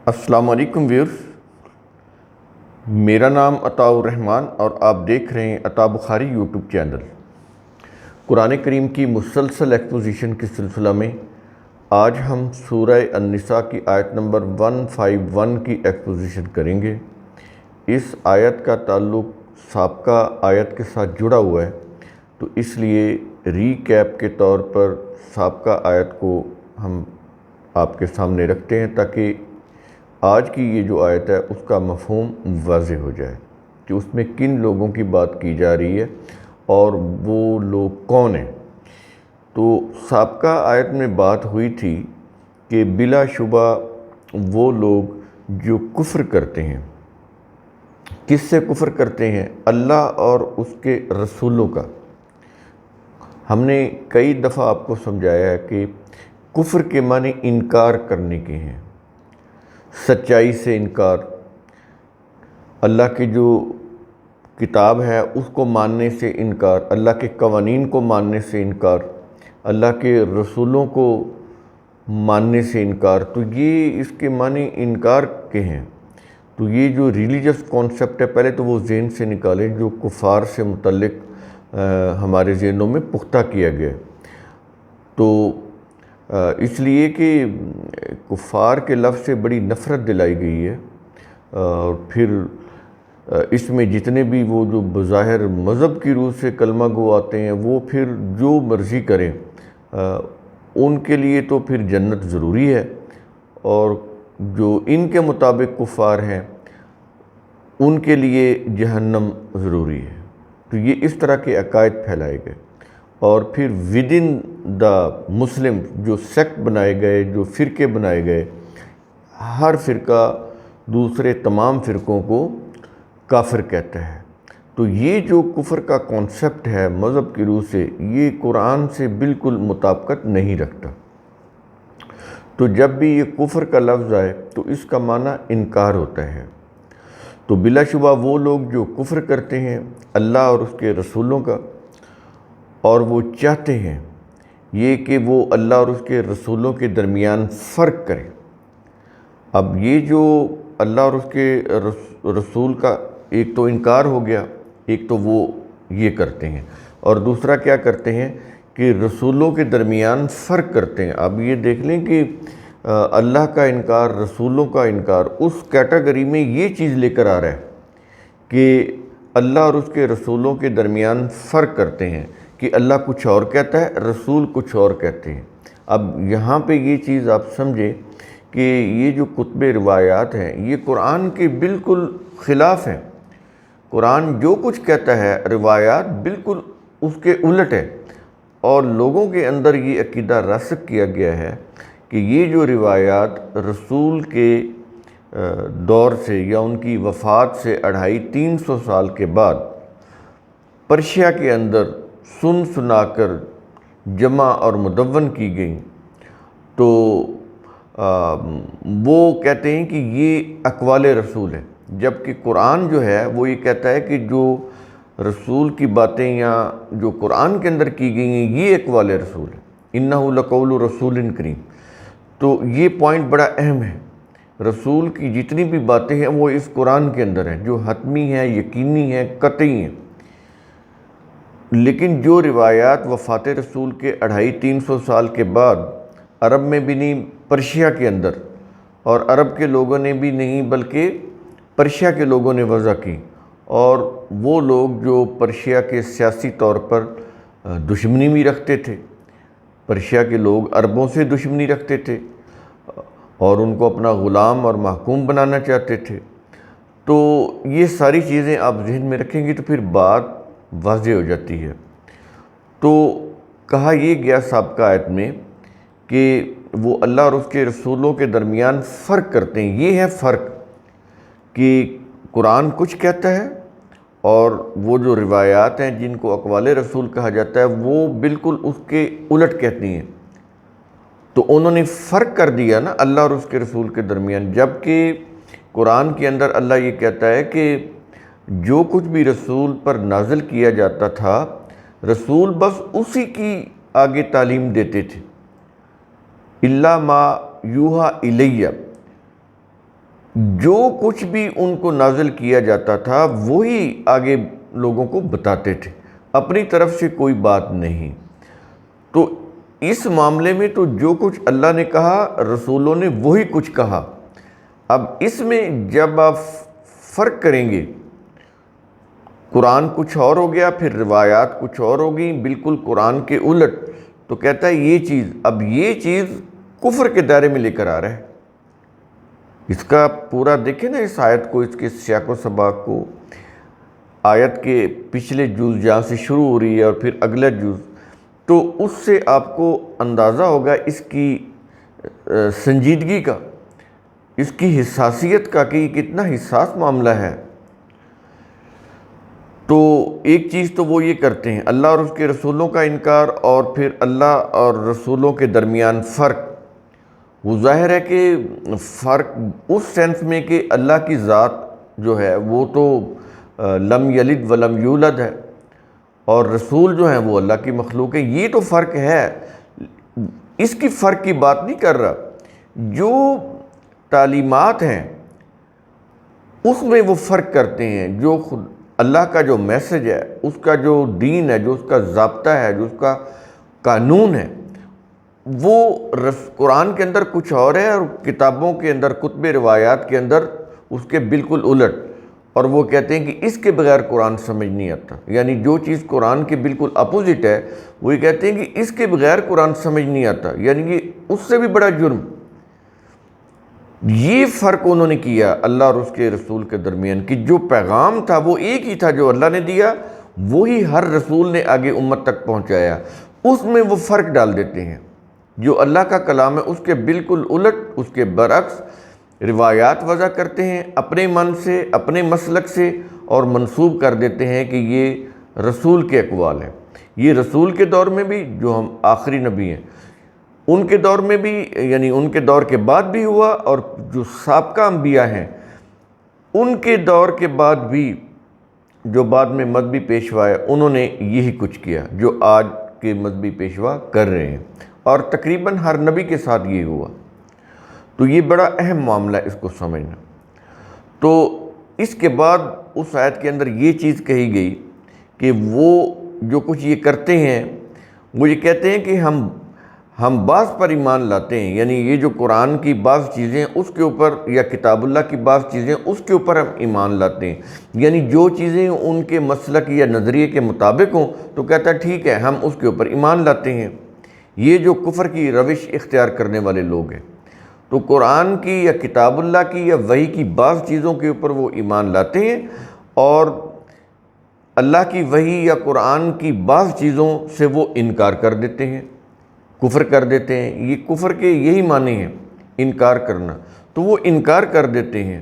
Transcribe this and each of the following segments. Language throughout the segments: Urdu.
السلام علیکم ویورز، میرا نام عطاء الرحمن اور آپ دیکھ رہے ہیں عطاء بخاری یوٹیوب چینل۔ قرآن کریم کی مسلسل ایکسپوزیشن کے سلسلہ میں آج ہم سورہ النساء کی آیت نمبر 151 کی ایکسپوزیشن کریں گے۔ اس آیت کا تعلق سابقہ آیت کے ساتھ جڑا ہوا ہے، تو اس لیے ری کیپ کے طور پر سابقہ آیت کو ہم آپ کے سامنے رکھتے ہیں تاکہ آج کی یہ جو آیت ہے اس کا مفہوم واضح ہو جائے کہ اس میں کن لوگوں کی بات کی جا رہی ہے اور وہ لوگ کون ہیں۔ تو سابقہ آیت میں بات ہوئی تھی کہ بلا شبہ وہ لوگ جو کفر کرتے ہیں، کس سے کفر کرتے ہیں؟ اللہ اور اس کے رسولوں کا۔ ہم نے کئی دفعہ آپ کو سمجھایا ہے کہ کفر کے معنی انکار کرنے کے ہیں، سچائی سے انکار، اللہ کی جو کتاب ہے اس کو ماننے سے انکار، اللہ کے قوانین کو ماننے سے انکار، اللہ کے رسولوں کو ماننے سے انکار۔ تو یہ اس کے معنی انکار کے ہیں۔ تو یہ جو ریلیجس کانسیپٹ ہے پہلے تو وہ ذہن سے نکالیں جو کفار سے متعلق ہمارے ذہنوں میں پختہ کیا گیا ہے۔ تو اس لیے کہ کفار کے لفظ سے بڑی نفرت دلائی گئی ہے، اور پھر اس میں جتنے بھی وہ جو بظاہر مذہب کی روح سے کلمہ گو آتے ہیں وہ پھر جو مرضی کریں، ان کے لیے تو پھر جنت ضروری ہے، اور جو ان کے مطابق کفار ہیں ان کے لیے جہنم ضروری ہے۔ تو یہ اس طرح کے عقائد پھیلائے گئے، اور پھر ودن دا مسلم جو سیکٹ بنائے گئے، جو فرقے بنائے گئے، ہر فرقہ دوسرے تمام فرقوں کو کافر کہتا ہے۔ تو یہ جو کفر کا کانسیپٹ ہے مذہب کی روح سے، یہ قرآن سے بالکل مطابقت نہیں رکھتا۔ تو جب بھی یہ کفر کا لفظ آئے تو اس کا معنی انکار ہوتا ہے۔ تو بلا شبہ وہ لوگ جو کفر کرتے ہیں اللہ اور اس کے رسولوں کا، اور وہ چاہتے ہیں یہ کہ وہ اللہ اور اس کے رسولوں کے درمیان فرق کریں۔ اب یہ جو اللہ اور اس کے رسول کا ایک تو انکار ہو گیا، ایک تو وہ یہ کرتے ہیں، اور دوسرا کیا کرتے ہیں کہ رسولوں کے درمیان فرق کرتے ہیں۔ اب یہ دیکھ لیں کہ اللہ کا انکار، رسولوں کا انکار، اس کیٹیگری میں یہ چیز لے کر آ رہا ہے کہ اللہ اور اس کے رسولوں کے درمیان فرق کرتے ہیں، کہ اللہ کچھ اور کہتا ہے، رسول کچھ اور کہتے ہیں۔ اب یہاں پہ یہ چیز آپ سمجھیں کہ یہ جو کتب روایات ہیں یہ قرآن کے بالکل خلاف ہیں۔ قرآن جو کچھ کہتا ہے روایات بالکل اس کے الٹ ہے، اور لوگوں کے اندر یہ عقیدہ راسخ کیا گیا ہے کہ یہ جو روایات رسول کے دور سے یا ان کی وفات سے 250-300 سال کے بعد پرشیا کے اندر سن سنا کر جمع اور مدون کی گئیں، تو وہ کہتے ہیں کہ یہ اقوال رسول ہے، جبکہ قرآن جو ہے وہ یہ کہتا ہے کہ جو رسول کی باتیں یا جو قرآن کے اندر کی گئی ہیں یہ اقوال رسول ہے، انہ لقول رسول کریم۔ تو یہ پوائنٹ بڑا اہم ہے۔ رسول کی جتنی بھی باتیں ہیں وہ اس قرآن کے اندر ہیں، جو حتمی ہیں، یقینی ہیں، قطعی ہیں۔ لیکن جو روایات وفات رسول کے 250-300 سال کے بعد عرب میں بھی نہیں، پرشیا کے اندر، اور عرب کے لوگوں نے بھی نہیں بلکہ پرشیا کے لوگوں نے وضع کی، اور وہ لوگ جو پرشیا کے سیاسی طور پر دشمنی بھی رکھتے تھے، پرشیا کے لوگ عربوں سے دشمنی رکھتے تھے اور ان کو اپنا غلام اور محکوم بنانا چاہتے تھے۔ تو یہ ساری چیزیں آپ ذہن میں رکھیں گے تو پھر بات واضح ہو جاتی ہے۔ تو کہا یہ گیا سابقہ آیت میں کہ وہ اللہ اور اس کے رسولوں کے درمیان فرق کرتے ہیں۔ یہ ہے فرق کہ قرآن کچھ کہتا ہے اور وہ جو روایات ہیں جن کو اقوال رسول کہا جاتا ہے وہ بالکل اس کے الٹ کہتی ہیں۔ تو انہوں نے فرق کر دیا نا اللہ اور اس کے رسول کے درمیان، جبکہ قرآن کے اندر اللہ یہ کہتا ہے کہ جو کچھ بھی رسول پر نازل کیا جاتا تھا رسول بس اسی کی آگے تعلیم دیتے تھے۔ الا ما یوحا الیہ، جو کچھ بھی ان کو نازل کیا جاتا تھا وہی آگے لوگوں کو بتاتے تھے، اپنی طرف سے کوئی بات نہیں۔ تو اس معاملے میں تو جو کچھ اللہ نے کہا رسولوں نے وہی کچھ کہا۔ اب اس میں جب آپ فرق کریں گے، قرآن کچھ اور ہو گیا، پھر روایات کچھ اور ہو گئیں بالکل قرآن کے الٹ، تو کہتا ہے یہ چیز کفر کے دائرے میں لے کر آ رہا ہے۔ اس کا پورا دیکھیں نا، اس آیت کو، اس کے سیاق و سباق کو، آیت کے پچھلے جز جہاں سے شروع ہو رہی ہے اور پھر اگلا جز، تو اس سے آپ کو اندازہ ہوگا اس کی سنجیدگی کا، اس کی حساسیت کا، کہ یہ کتنا حساس معاملہ ہے۔ تو ایک چیز تو وہ یہ کرتے ہیں اللہ اور اس کے رسولوں کا انکار، اور پھر اللہ اور رسولوں کے درمیان فرق۔ وہ ظاہر ہے کہ فرق اس سینس میں کہ اللہ کی ذات جو ہے وہ تو لم یلد ولم یولد ہے، اور رسول جو ہیں وہ اللہ کی مخلوق ہے، یہ تو فرق ہے۔ اس کی فرق کی بات نہیں کر رہا، جو تعلیمات ہیں اس میں وہ فرق کرتے ہیں، جو اللہ کا جو میسج ہے، اس کا جو دین ہے، جو اس کا ضابطہ ہے، جو اس کا قانون ہے، وہ قرآن کے اندر کچھ اور ہے، اور کتابوں کے اندر، کتب روایات کے اندر اس کے بالکل الٹ۔ اور وہ کہتے ہیں کہ اس کے بغیر قرآن سمجھ نہیں آتا، یعنی جو چیز قرآن کے بالکل اپوزٹ ہے وہ یہ کہتے ہیں کہ اس کے بغیر قرآن سمجھ نہیں آتا، یعنی کہ اس سے بھی بڑا جرم۔ یہ فرق انہوں نے کیا اللہ اور اس کے رسول کے درمیان، کہ جو پیغام تھا وہ ایک ہی تھا جو اللہ نے دیا، وہی ہر رسول نے آگے امت تک پہنچایا۔ اس میں وہ فرق ڈال دیتے ہیں، جو اللہ کا کلام ہے اس کے بالکل الٹ، اس کے برعکس روایات وضع کرتے ہیں اپنے من سے، اپنے مسلک سے، اور منسوب کر دیتے ہیں کہ یہ رسول کے اقوال ہیں۔ یہ رسول کے دور میں بھی، جو ہم آخری نبی ہیں ان کے دور میں بھی، یعنی ان کے دور کے بعد بھی ہوا، اور جو سابقہ انبیاء ہیں ان کے دور کے بعد بھی، جو بعد میں مذہبی پیشوا ہے، انہوں نے یہی کچھ کیا جو آج کے مذہبی پیشوا کر رہے ہیں، اور تقریباً ہر نبی کے ساتھ یہ ہوا۔ تو یہ بڑا اہم معاملہ ہے اس کو سمجھنا۔ تو اس کے بعد اس آیت کے اندر یہ چیز کہی گئی کہ وہ جو کچھ یہ کرتے ہیں، وہ یہ کہتے ہیں کہ ہم بعض پر ایمان لاتے ہیں، یعنی یہ جو قرآن کی بعض چیزیں اس کے اوپر، یا کتاب اللہ کی بعض چیزیں اس کے اوپر ہم ایمان لاتے ہیں، یعنی جو چیزیں ان کے مسلک یا نظریے کے مطابق ہوں تو کہتا ہے ٹھیک ہے ہم اس کے اوپر ایمان لاتے ہیں۔ یہ جو کفر کی روش اختیار کرنے والے لوگ ہیں، تو قرآن کی یا کتاب اللہ کی یا وحی کی بعض چیزوں کے اوپر وہ ایمان لاتے ہیں، اور اللہ کی وحی یا قرآن کی بعض چیزوں سے وہ انکار کر دیتے ہیں، کفر کر دیتے ہیں۔ یہ کفر کے یہی معنی ہیں، انکار کرنا، تو وہ انکار کر دیتے ہیں۔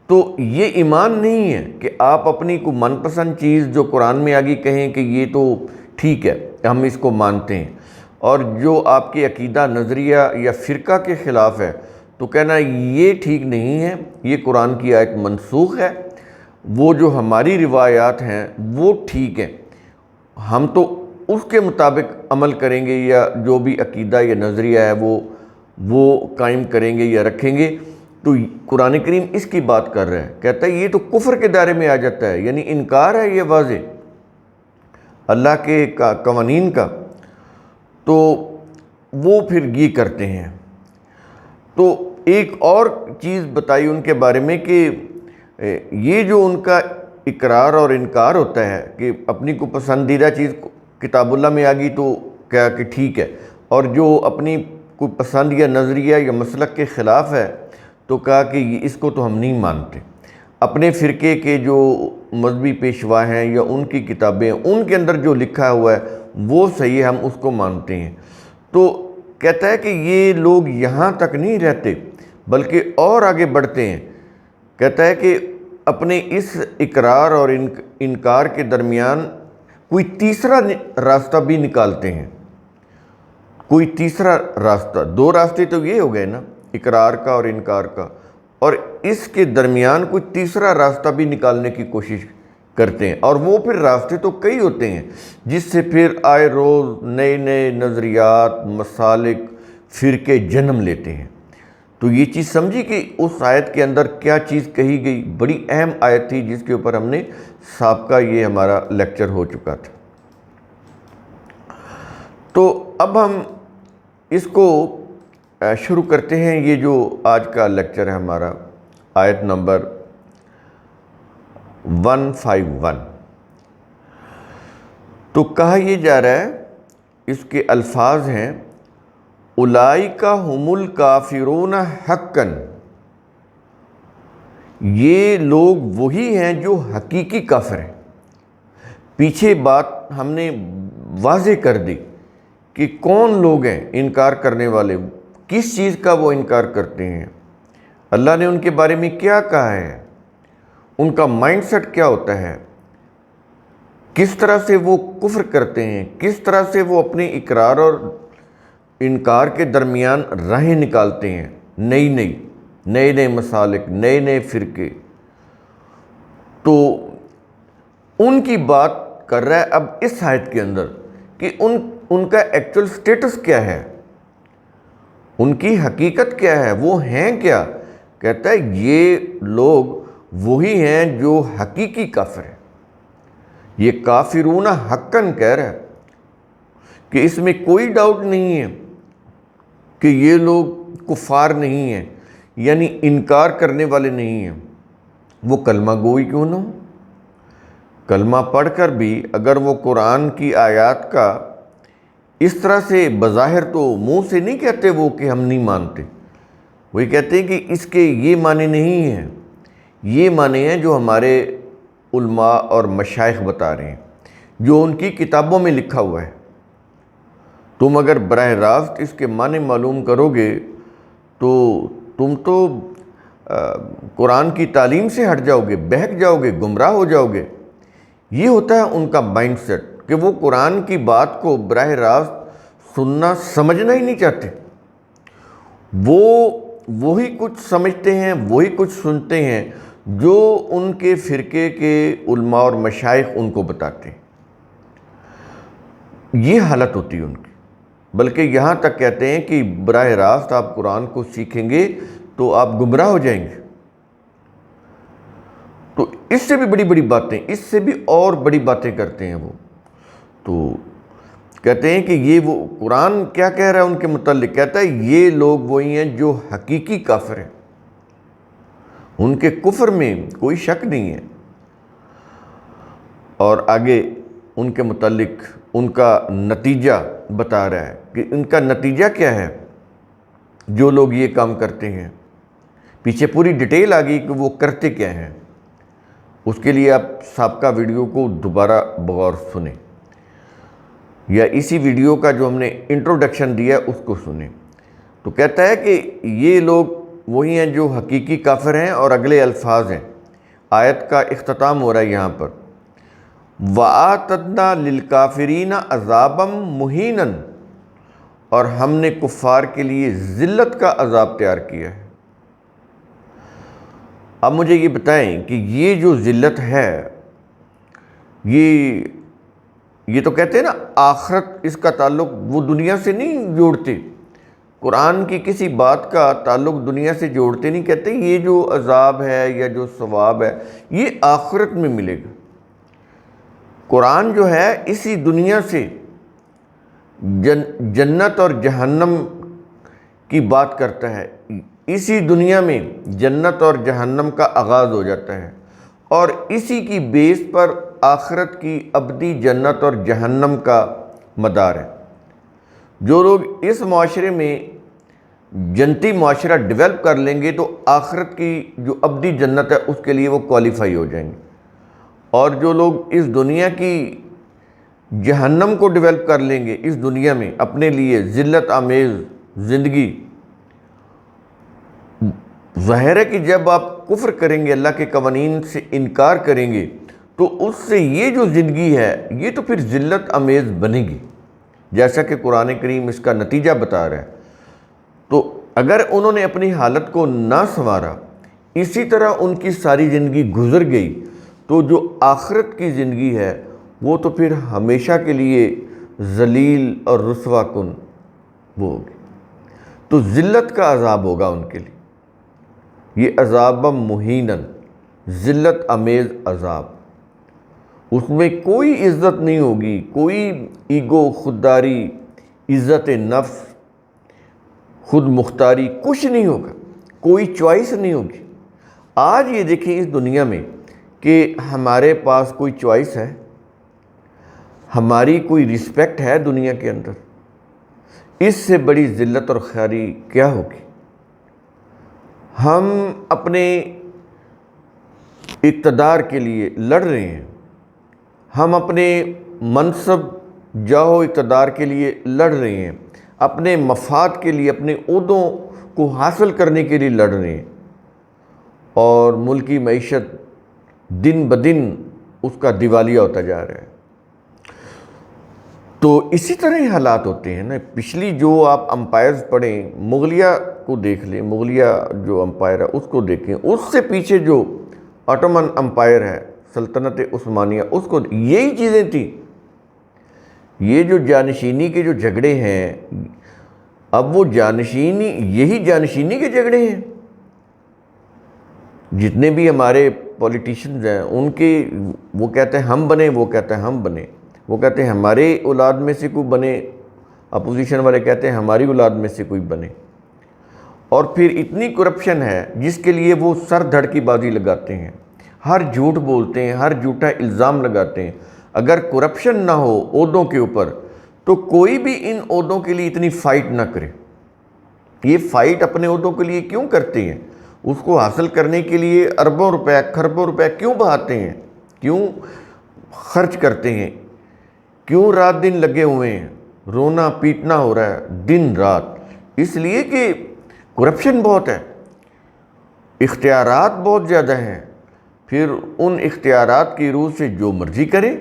تو یہ ایمان نہیں ہے کہ آپ اپنی کو من پسند چیز جو قرآن میں آگے کہیں کہ یہ تو ٹھیک ہے ہم اس کو مانتے ہیں، اور جو آپ کے عقیدہ، نظریہ یا فرقہ کے خلاف ہے تو کہنا یہ ٹھیک نہیں ہے، یہ قرآن کی آیت منسوخ ہے، وہ جو ہماری روایات ہیں وہ ٹھیک ہیں، ہم تو اس کے مطابق عمل کریں گے، یا جو بھی عقیدہ یا نظریہ ہے وہ قائم کریں گے یا رکھیں گے۔ تو قرآن کریم اس کی بات کر رہا ہے، کہتا ہے یہ تو کفر کے دائرے میں آ جاتا ہے، یعنی انکار ہے یہ واضح اللہ کے قوانین کا۔ تو وہ پھر یہ کرتے ہیں۔ تو ایک اور چیز بتائی ان کے بارے میں کہ یہ جو ان کا اقرار اور انکار ہوتا ہے کہ اپنی کو پسندیدہ چیز کتاب اللہ میں آ گئی تو کہا کہ ٹھیک ہے، اور جو اپنی کوئی پسند یا نظریہ یا مسلک کے خلاف ہے تو کہا کہ اس کو تو ہم نہیں مانتے۔ اپنے فرقے کے جو مذہبی پیشوا ہیں یا ان کی کتابیں، ان کے اندر جو لکھا ہوا ہے وہ صحیح ہے، ہم اس کو مانتے ہیں۔ تو کہتا ہے کہ یہ لوگ یہاں تک نہیں رہتے بلکہ اور آگے بڑھتے ہیں۔ کہتا ہے کہ اپنے اس اقرار اور انکار کے درمیان کوئی تیسرا راستہ بھی نکالتے ہیں، کوئی تیسرا راستہ۔ دو راستے تو یہ ہو گئے نا، اقرار کا اور انکار کا، اور اس کے درمیان کوئی تیسرا راستہ بھی نکالنے کی کوشش کرتے ہیں، اور وہ پھر راستے تو کئی ہوتے ہیں جس سے پھر آئے روز نئے نئے نظریات، مسالک، فرقے جنم لیتے ہیں۔ تو یہ چیز سمجھی کہ اس آیت کے اندر کیا چیز کہی گئی، بڑی اہم آیت تھی جس کے اوپر ہم نے سابقہ یہ ہمارا لیکچر ہو چکا تھا۔ تو اب ہم اس کو شروع کرتے ہیں۔ یہ جو آج کا لیکچر ہے ہمارا، آیت نمبر 151۔ تو کہا یہ جا رہا ہے، اس کے الفاظ ہیں اولئک ھم الکافرون حقا، یہ لوگ وہی ہیں جو حقیقی کافر ہیں۔ پیچھے بات ہم نے واضح کر دی کہ کون لوگ ہیں انکار کرنے والے، کس چیز کا وہ انکار کرتے ہیں، اللہ نے ان کے بارے میں کیا کہا ہے، ان کا مائنڈ سیٹ کیا ہوتا ہے، کس طرح سے وہ کفر کرتے ہیں، کس طرح سے وہ اپنے اقرار اور انکار کے درمیان راہیں نکالتے ہیں، نئے مسالک، نئے فرقے۔ تو ان کی بات کر رہا ہے اب اس آیت کے اندر کہ ان کا ایکچول سٹیٹس کیا ہے، ان کی حقیقت کیا ہے، وہ ہیں کیا۔ کہتا ہے یہ لوگ وہی ہیں جو حقیقی کافر ہیں۔ یہ کافرون حقاً کہہ رہا ہے کہ اس میں کوئی ڈاؤٹ نہیں ہے کہ یہ لوگ کفار نہیں ہیں، یعنی انکار کرنے والے نہیں ہیں۔ وہ کلمہ گوئی کیوں نہ ہو، کلمہ پڑھ کر بھی اگر وہ قرآن کی آیات کا اس طرح سے بظاہر تو منہ سے نہیں کہتے وہ کہ ہم نہیں مانتے، وہی کہتے ہیں کہ اس کے یہ معنی نہیں ہیں، یہ معنی ہیں جو ہمارے علماء اور مشائخ بتا رہے ہیں، جو ان کی کتابوں میں لکھا ہوا ہے۔ تم اگر براہ راست اس کے معنی معلوم کرو گے تو تم تو قرآن کی تعلیم سے ہٹ جاؤ گے، بہک جاؤ گے، گمراہ ہو جاؤ گے۔ یہ ہوتا ہے ان کا مائنڈ سیٹ کہ وہ قرآن کی بات کو براہ راست سننا سمجھنا ہی نہیں چاہتے، وہ وہی کچھ سمجھتے ہیں، وہی کچھ سنتے ہیں جو ان کے فرقے کے علماء اور مشائخ ان کو بتاتے ہیں۔ یہ حالت ہوتی ہے ان کی، بلکہ یہاں تک کہتے ہیں کہ براہ راست آپ قرآن کو سیکھیں گے تو آپ گمراہ ہو جائیں گے۔ تو اس سے بھی بڑی باتیں، اس سے بھی اور بڑی باتیں کرتے ہیں وہ۔ تو کہتے ہیں کہ یہ وہ قرآن کیا کہہ رہا ہے ان کے متعلق، کہتا ہے یہ لوگ وہی ہیں جو حقیقی کافر ہیں، ان کے کفر میں کوئی شک نہیں ہے۔ اور آگے ان کے متعلق ان کا نتیجہ بتا رہا ہے کہ ان کا نتیجہ کیا ہے جو لوگ یہ کام کرتے ہیں۔ پیچھے پوری ڈیٹیل آ گئی کہ وہ کرتے کیا ہیں، اس کے لیے آپ سابقہ ویڈیو کو دوبارہ بغور سنیں، یا اسی ویڈیو کا جو ہم نے انٹروڈکشن دیا اس کو سنیں۔ تو کہتا ہے کہ یہ لوگ وہی ہیں جو حقیقی کافر ہیں، اور اگلے الفاظ ہیں، آیت کا اختتام ہو رہا ہے یہاں پر، وَآتَدْنَا لِلْكَافِرِينَ عَذَابًا مُهِينًا، اور ہم نے کفار کے لیے ذلت کا عذاب تیار کیا ہے۔ اب مجھے یہ بتائیں کہ یہ جو ذلت ہے، یہ تو کہتے ہیں نا آخرت، اس کا تعلق وہ دنیا سے نہیں جوڑتے، قرآن کی کسی بات کا تعلق دنیا سے جوڑتے نہیں، کہتے یہ جو عذاب ہے یا جو ثواب ہے یہ آخرت میں ملے گا۔ قرآن جو ہے اسی دنیا سے جنت اور جہنم کی بات کرتا ہے، اسی دنیا میں جنت اور جہنم کا آغاز ہو جاتا ہے، اور اسی کی بیس پر آخرت کی ابدی جنت اور جہنم کا مدار ہے۔ جو لوگ اس معاشرے میں جنتی معاشرہ ڈیولپ کر لیں گے تو آخرت کی جو ابدی جنت ہے اس کے لیے وہ کوالیفائی ہو جائیں گے، اور جو لوگ اس دنیا کی جہنم کو ڈیولپ کر لیں گے اس دنیا میں اپنے لیے ذلت آمیز زندگی، ظاہر ہے کہ جب آپ کفر کریں گے، اللہ کے قوانین سے انکار کریں گے، تو اس سے یہ جو زندگی ہے یہ تو پھر ذلت آمیز بنے گی، جیسا کہ قرآن کریم اس کا نتیجہ بتا رہا ہے۔ تو اگر انہوں نے اپنی حالت کو نہ سنوارا، اسی طرح ان کی ساری زندگی گزر گئی، تو جو آخرت کی زندگی ہے وہ تو پھر ہمیشہ کے لیے ذلیل اور رسوا کن وہ ہوگی۔ تو ذلت کا عذاب ہوگا ان کے لیے، یہ عذاب مہینن، ذلت امیز عذاب۔ اس میں کوئی عزت نہیں ہوگی، کوئی ایگو، خودداری، عزت نفس، خود مختاری، کچھ نہیں ہوگا، کوئی چوائس نہیں ہوگی۔ آج یہ دیکھیں اس دنیا میں کہ ہمارے پاس کوئی چوائس ہے، ہماری کوئی رسپیکٹ ہے دنیا کے اندر؟ اس سے بڑی ذلت اور خواری کیا ہوگی؟ ہم اپنے اقتدار کے لیے لڑ رہے ہیں، ہم اپنے منصب، جاہ و اقتدار کے لیے لڑ رہے ہیں، اپنے مفاد کے لیے، اپنے عہدوں کو حاصل کرنے کے لیے لڑ رہے ہیں، اور ملکی معیشت دن بدن اس کا دیوالیہ ہوتا جا رہا ہے۔ تو اسی طرح ہی حالات ہوتے ہیں نا۔ پچھلی جو آپ امپائرز پڑھیں، مغلیہ کو دیکھ لیں، مغلیہ جو امپائر ہے اس کو دیکھیں، اس سے پیچھے جو آٹومن امپائر ہے، سلطنت عثمانیہ، اس کو یہی چیزیں تھیں۔ یہ جو جانشینی کے جو جھگڑے ہیں، اب وہ یہی جانشینی کے جھگڑے ہیں۔ جتنے بھی ہمارے پولیٹیشنز ہیں، ان کے وہ کہتے ہیں ہم بنے، وہ کہتے ہیں ہم بنے، وہ کہتے ہیں ہمارے اولاد میں سے کوئی بنے، اپوزیشن والے کہتے ہیں ہماری اولاد میں سے کوئی بنے۔ اور پھر اتنی کرپشن ہے جس کے لیے وہ سر دھڑ کی بازی لگاتے ہیں، ہر جھوٹ بولتے ہیں، ہر جھوٹا الزام لگاتے ہیں۔ اگر کرپشن نہ ہو عہدوں کے اوپر تو کوئی بھی ان عہدوں کے لیے اتنی فائٹ نہ کرے۔ یہ فائٹ اپنے عہدوں کے لیے کیوں کرتے ہیں؟ اس کو حاصل کرنے کے لیے اربوں روپے، کھربوں روپے کیوں بہاتے ہیں، کیوں خرچ کرتے ہیں، کیوں رات دن لگے ہوئے ہیں، رونا پیٹنا ہو رہا ہے دن رات؟ اس لیے کہ کرپشن بہت ہے، اختیارات بہت زیادہ ہیں۔ پھر ان اختیارات کی روح سے جو مرضی کریں،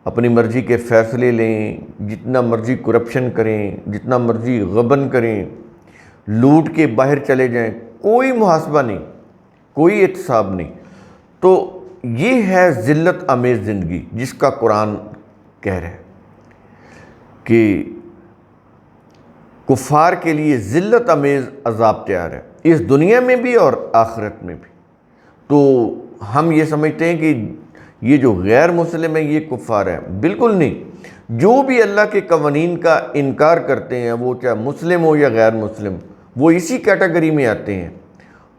اپنی مرضی کے فیصلے لیں، جتنا مرضی کرپشن کریں، جتنا مرضی غبن کریں، لوٹ کے باہر چلے جائیں، کوئی محاسبہ نہیں، کوئی احتساب نہیں۔ تو یہ ہے ذلت امیز زندگی جس کا قرآن کہہ رہا ہے کہ کفار کے لیے ذلت امیز عذاب تیار ہے، اس دنیا میں بھی اور آخرت میں بھی۔ تو ہم یہ سمجھتے ہیں کہ یہ جو غیر مسلم ہیں یہ کفار ہیں، بالکل نہیں۔ جو بھی اللہ کے قوانین کا انکار کرتے ہیں، وہ چاہے مسلم ہو یا غیر مسلم، وہ اسی کیٹیگری میں آتے ہیں۔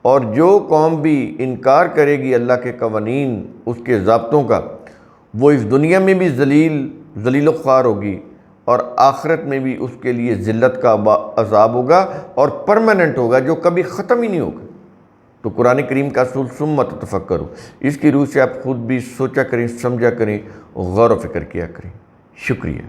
اور جو قوم بھی انکار کرے گی اللہ کے قوانین، اس کے ضابطوں کا، وہ اس دنیا میں بھی ذلیل و خوار ہوگی، اور آخرت میں بھی اس کے لیے ذلت کا عذاب ہوگا، اور پرماننٹ ہوگا، جو کبھی ختم ہی نہیں ہوگا۔ تو قرآن کریم کا اصول ثم تفکروا، اس کی روح سے آپ خود بھی سوچا کریں، سمجھا کریں، غور و فکر کیا کریں۔ شکریہ۔